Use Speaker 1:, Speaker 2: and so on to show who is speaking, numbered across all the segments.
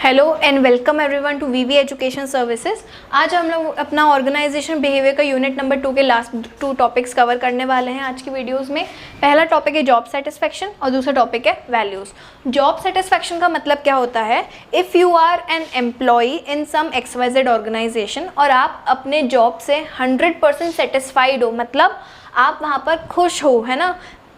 Speaker 1: Hello and welcome everyone to VV education services. आज हम लोग अपना ऑर्गेनाइजेशन बिहेवियर का यूनिट नंबर 2 के लास्ट 2 टॉपिक्स कवर करने वाले हैं आज की वीडियोस में। पहला टॉपिक है जॉब सेटिस्फेक्शन और दूसरा टॉपिक है वैल्यूज़। जॉब सेटिस्फेक्शन का मतलब क्या होता है? If you are an employee in some XYZ organisation और आप अपने जॉब से 100% सेटिस्फाइड हो, मतलब आप वहाँ पर खुश हो, है ना।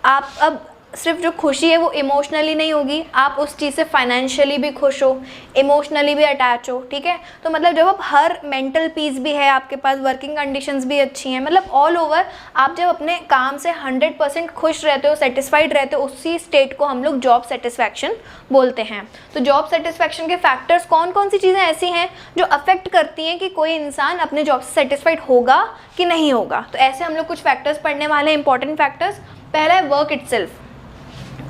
Speaker 1: आप अब सिर्फ जो खुशी है वो इमोशनली नहीं होगी, आप उस चीज़ से फाइनेंशियली भी खुश हो, इमोशनली भी अटैच हो, ठीक है। तो मतलब जब आप हर मेंटल पीस भी है आपके पास, वर्किंग कंडीशंस भी अच्छी हैं, मतलब ऑल ओवर आप जब अपने काम से 100% खुश रहते हो, सेटिस्फाइड रहते हो, उसी स्टेट को हम लोग जॉब सेटिस्फैक्शन बोलते हैं। तो जॉब सेटिस्फैक्शन के फैक्टर्स कौन कौन सी चीज़ें ऐसी हैं जो अफेक्ट करती हैं कि कोई इंसान अपने जॉब से सेटिस्फाइड होगा कि नहीं होगा। तो ऐसे हम लोग कुछ फैक्टर्स पढ़ने वाले हैं, इंपॉर्टेंट फैक्टर्स। पहला है वर्क इटसेल्फ।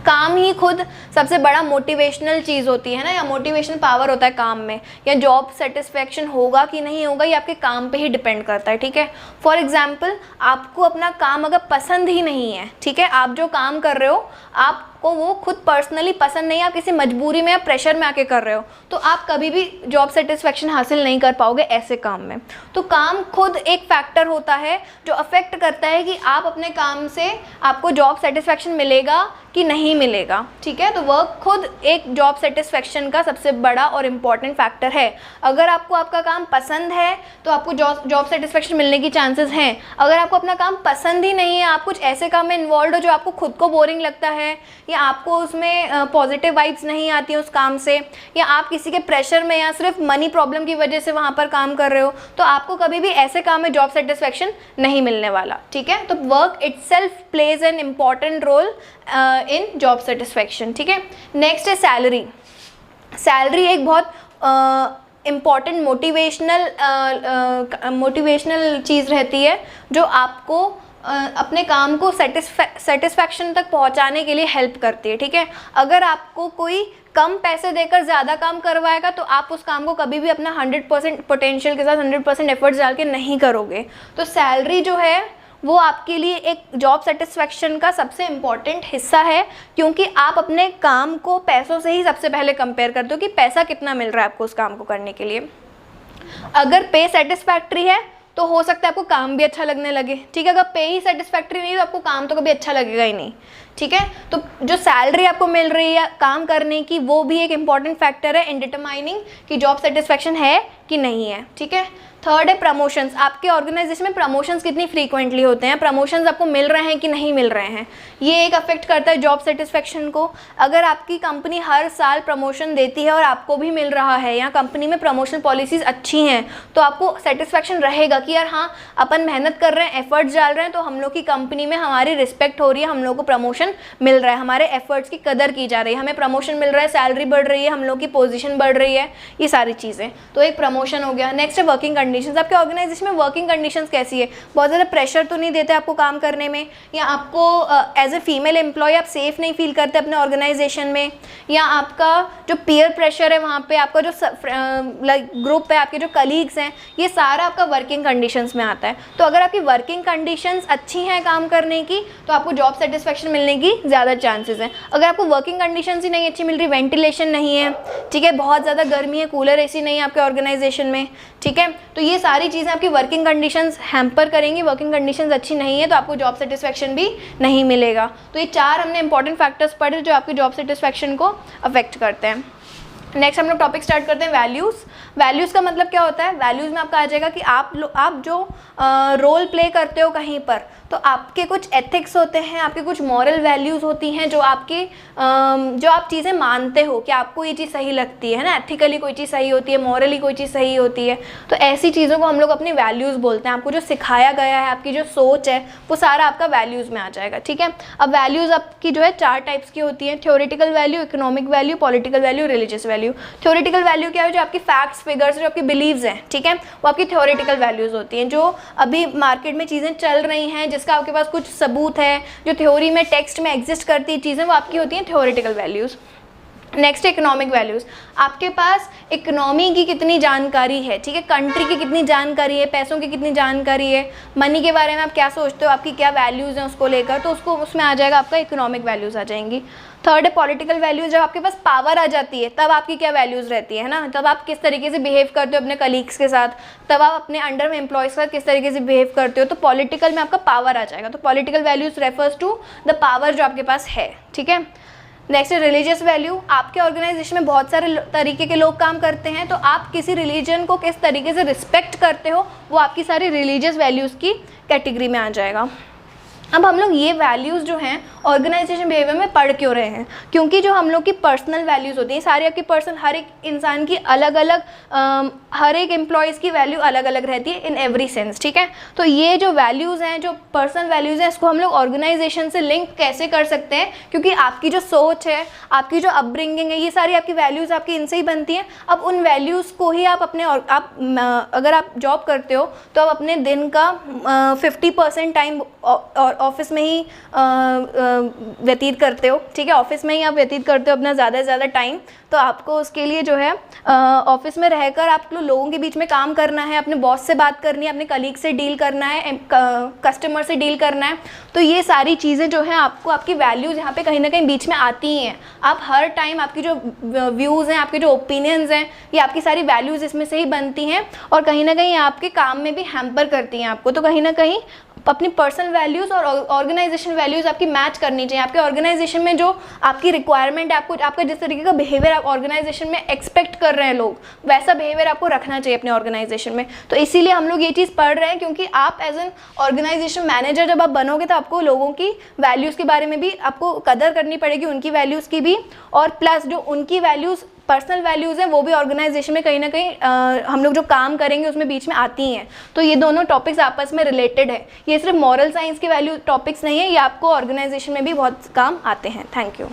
Speaker 1: काम ही खुद सबसे बड़ा मोटिवेशनल चीज़ होती है ना, या मोटिवेशनल पावर होता है काम में। या जॉब सेटिस्फेक्शन होगा कि नहीं होगा ये आपके काम पे ही डिपेंड करता है, ठीक है। फॉर एग्जांपल, आपको अपना काम अगर पसंद ही नहीं है, ठीक है, आप जो काम कर रहे हो आपको वो खुद पर्सनली पसंद नहीं है, आप किसी मजबूरी में या प्रेशर में आके कर रहे हो, तो आप कभी भी जॉब सेटिस्फेक्शन हासिल नहीं कर पाओगे ऐसे काम में। तो काम खुद एक फैक्टर होता है जो अफेक्ट करता है कि आप अपने काम से आपको जॉब सेटिस्फेक्शन मिलेगा कि नहीं मिलेगा, ठीक है। तो वर्क खुद एक जॉब सेटिस्फेक्शन का सबसे बड़ा और इम्पॉर्टेंट फैक्टर है। अगर आपको आपका काम पसंद है तो आपको जॉब सेटिस्फेक्शन मिलने की चांसेस हैं। अगर आपको अपना काम पसंद ही नहीं है, आप कुछ ऐसे काम में इन्वॉल्व हो जो आपको खुद को बोरिंग लगता है, या आपको उसमें पॉजिटिव वाइब्स नहीं आती हैं उस काम से, या आप किसी के प्रेशर में या सिर्फ मनी प्रॉब्लम की वजह से वहाँ पर काम कर रहे हो, तो आपको कभी भी ऐसे काम में जॉब सेटिस्फेक्शन नहीं मिलने वाला, ठीक है। तो work itself plays an important role in job satisfaction, ठीक है। नेक्स्ट है सैलरी। सैलरी एक बहुत इम्पॉर्टेंट मोटिवेशनल चीज़ रहती है जो आपको अपने काम को सेटिस्फैक्शन तक पहुंचाने के लिए हेल्प करती है, ठीक है। अगर आपको कोई कम पैसे देकर ज़्यादा काम करवाएगा तो आप उस काम को कभी भी अपना 100% पोटेंशियल के साथ 100% एफर्ट्स डाल के नहीं करोगे। तो सैलरी जो है वो आपके लिए एक जॉब सेटिस्फैक्शन का सबसे इम्पॉर्टेंट हिस्सा है, क्योंकि आप अपने काम को पैसों से ही सबसे पहले कंपेयर करते हो कि पैसा कितना मिल रहा है आपको उस काम को करने के लिए। अगर पे सेटिस्फैक्ट्री है तो हो सकता है आपको काम भी अच्छा लगने लगे, ठीक है। अगर पे ही सेटिस्फैक्ट्री नहीं तो आपको काम तो कभी अच्छा लगेगा ही नहीं, ठीक है। तो जो सैलरी आपको मिल रही है काम करने की, वो भी एक इम्पॉर्टेंट फैक्टर है इन डिटरमाइनिंग कि जॉब सेटिस्फैक्शन है कि नहीं है, ठीक है। थर्ड है प्रमोशंस। आपके ऑर्गेनाइजेशन में प्रमोशंस कितनी फ्रीक्वेंटली होते हैं, प्रमोशंस आपको मिल रहे हैं कि नहीं मिल रहे हैं, ये एक अफेक्ट करता है जॉब सेटिस्फेक्शन को। अगर आपकी कंपनी हर साल प्रमोशन देती है और आपको भी मिल रहा है, या कंपनी में प्रमोशन पॉलिसीज़ अच्छी हैं, तो आपको सेटिस्फेक्शन रहेगा कि यार हाँ, अपन मेहनत कर रहे हैं, एफर्ट्स डाल रहे हैं, तो हम लोग की कंपनी में हमारी रिस्पेक्ट हो रही है, हम लोग को प्रमोशन मिल रहा है, हमारे एफर्ट्स की कदर की जा रही है, हमें प्रमोशन मिल रहा है, सैलरी बढ़ रही है, हम लोग की पोजीशन बढ़ रही है, ये सारी चीज़ें। तो एक प्रमोशन हो गया। नेक्स्ट है वर्किंग कंडीशंस। आपके ऑर्गेनाइजेशन में वर्किंग कंडीशंस कैसी है? बहुत ज़्यादा प्रेशर तो नहीं देते आपको काम करने में, या आपको एज ए फीमेल एम्प्लॉय आप सेफ नहीं फील करते अपने ऑर्गेनाइजेशन में, या आपका जो पीयर प्रेशर है वहाँ पे, आपका जो ग्रुप है, आपके जो कलीग्स हैं, ये सारा आपका वर्किंग कंडीशंस में आता है। तो अगर आपकी वर्किंग कंडीशंस अच्छी हैं काम करने की तो आपको जॉब सेटिस्फेक्शन मिलने की ज़्यादा चांसेस हैं। अगर आपको वर्किंग कंडीशंस ही नहीं अच्छी मिल रही, वेंटिलेशन नहीं है, ठीक है, बहुत ज़्यादा गर्मी है, कूलर AC नहीं है आपके ऑर्गेनाइजेशन में, ठीक है, तो ये सारी चीज़ें आपकी वर्किंग कंडीशंस हैम्पर करेंगी। वर्किंग कंडीशंस अच्छी नहीं है तो आपको जॉब सेटिस्फेक्शन भी नहीं मिलेगा। तो ये 4 हमने इंपॉर्टेंट फैक्टर्स पढ़े जो आपकी जॉब सेटिस्फेक्शन को अफेक्ट करते हैं। नेक्स्ट हम लोग टॉपिक स्टार्ट करते हैं वैल्यूज़। वैल्यूज़ का मतलब क्या होता है? वैल्यूज़ में आपका आ जाएगा कि आप जो रोल प्ले करते हो कहीं पर, तो आपके कुछ एथिक्स होते हैं, आपके कुछ मॉरल वैल्यूज़ होती हैं जो आपकी जो आप चीज़ें मानते हो कि आपको ये चीज़ सही लगती है ना, एथिकली कोई चीज़ सही होती है, मॉरली कोई चीज़ सही होती है, तो ऐसी चीज़ों को हम लोग अपनी वैल्यूज़ बोलते हैं। आपको जो सिखाया गया है, आपकी जो सोच है, वो सारा आपका वैल्यूज़ में आ जाएगा, ठीक है। अब वैल्यूज़ आपकी जो है 4 टाइप्स की होती हैं: theoretical value, economic value, political value, religious value. Theoretical value क्या है? जो आपकी फैक्ट्स, फिगर्स, जो आपकी बिलीव्स हैं, ठीक है, वो आपकी थ्योरेटिकल वैल्यूज़ होती हैं। जो अभी मार्केट में चीज़ें चल रही हैं, जिसका आपके पास कुछ सबूत है, जो थ्योरी में टेक्स्ट में एग्जिस्ट करती चीज़ें, वो आपकी होती हैं theoretical values. Next economic values, आपके पास इकोनॉमी की कितनी जानकारी है, ठीक है, कंट्री की कितनी जानकारी है, पैसों की कितनी जानकारी है, मनी के बारे में आप क्या सोचते हो, आपकी क्या वैल्यूज़ हैं उसको लेकर, तो उसको उसमें आ जाएगा आपका इकोनॉमिक वैल्यूज़ आ जाएंगी। थर्ड है पॉलिटिकल वैल्यूज़, जब आपके पास पावर आ जाती है तब आपकी क्या वैल्यूज़ रहती है ना, तब आप किस तरीके से बिहेव करते हो अपने कलीग्स के साथ, तब आप अपने अंडर में एम्प्लॉयज़ के साथ किस तरीके से बिहेव करते हो, तो पॉलिटिकल में आपका पावर आ जाएगा। तो political values refers to the power जो आपके पास है, ठीक है। नेक्स्ट है रिलीजियस वैल्यू, आपके ऑर्गेनाइजेशन में बहुत सारे तरीके के लोग काम करते हैं, तो आप किसी रिलीजन को किस तरीके से रिस्पेक्ट करते हो वो आपकी सारी रिलीजियस वैल्यूज़ की कैटेगरी में आ जाएगा। अब हम लोग ये वैल्यूज़ जो हैं ऑर्गेनाइजेशन बिहेवियर में पढ़ क्यों रहे हैं, क्योंकि जो हम लोग की पर्सनल वैल्यूज़ होती हैं सारी आपकी पर्सनल, हर एक इंसान की अलग अलग, हर एक एम्प्लॉयज़ की वैल्यू अलग अलग रहती है इन एवरी सेंस, ठीक है। तो ये जो वैल्यूज़ हैं, जो पर्सनल वैल्यूज़ हैं, इसको हम लोग ऑर्गेनाइजेशन से लिंक कैसे कर सकते हैं, क्योंकि आपकी जो सोच है, आपकी जो अपब्रिंगिंग है, ये सारी आपकी वैल्यूज़ आपकी इनसे ही बनती हैं। अब उन वैल्यूज़ को ही आप अपने अगर आप जॉब करते हो तो आप अपने दिन का 50% टाइम ऑफिस में ही व्यतीत करते हो, ठीक है, ऑफिस में ही आप व्यतीत करते हो अपना ज़्यादा से ज़्यादा टाइम। तो आपको उसके लिए जो है ऑफिस में रहकर आप लोगों के बीच में काम करना है, अपने बॉस से बात करनी है, अपने कलीग से डील करना है, कस्टमर से डील करना है। तो ये सारी चीज़ें जो हैं आपको, आपकी वैल्यूज़ यहाँ पे कहीं ना कहीं बीच में आती ही हैं। आप हर टाइम आपकी जो व्यूज़ हैं, आपके जो ओपिनियंस हैं, ये आपकी सारी वैल्यूज़ इसमें से ही बनती हैं और कहीं ना कहीं आपके काम में भी हैम्पर करती हैं आपको। तो कहीं ना कहीं अपनी पर्सनल वैल्यूज़ और ऑर्गेनाइजेशन वैल्यूज़ आपकी मैच करनी चाहिए। आपके ऑर्गेनाइजेशन में जो आपकी रिक्वायरमेंट है, आपका जिस तरीके का बिहेवियर आप ऑर्गेनाइजेशन में एक्सपेक्ट कर रहे हैं लोग, वैसा बिहेवियर आपको रखना चाहिए अपने ऑर्गेनाइजेशन में। तो इसीलिए हम लोग ये चीज़ पढ़ रहे हैं, क्योंकि आप एज एन ऑर्गेनाइजेशन मैनेजर जब आप बनोगे तो आपको लोगों की वैल्यूज़ के बारे में भी आपको कदर करनी पड़ेगी, उनकी वैल्यूज़ की भी, और प्लस जो उनकी वैल्यूज़ पर्सनल वैल्यूज़ हैं वो भी ऑर्गेनाइजेशन में कहीं ना कहीं हम लोग जो काम करेंगे उसमें बीच में आती हैं। तो ये दोनों टॉपिक्स आपस में रिलेटेड है, ये सिर्फ मॉरल साइंस के वैल्यू टॉपिक्स नहीं है, ये आपको ऑर्गेनाइजेशन में भी बहुत काम आते हैं। Thank you.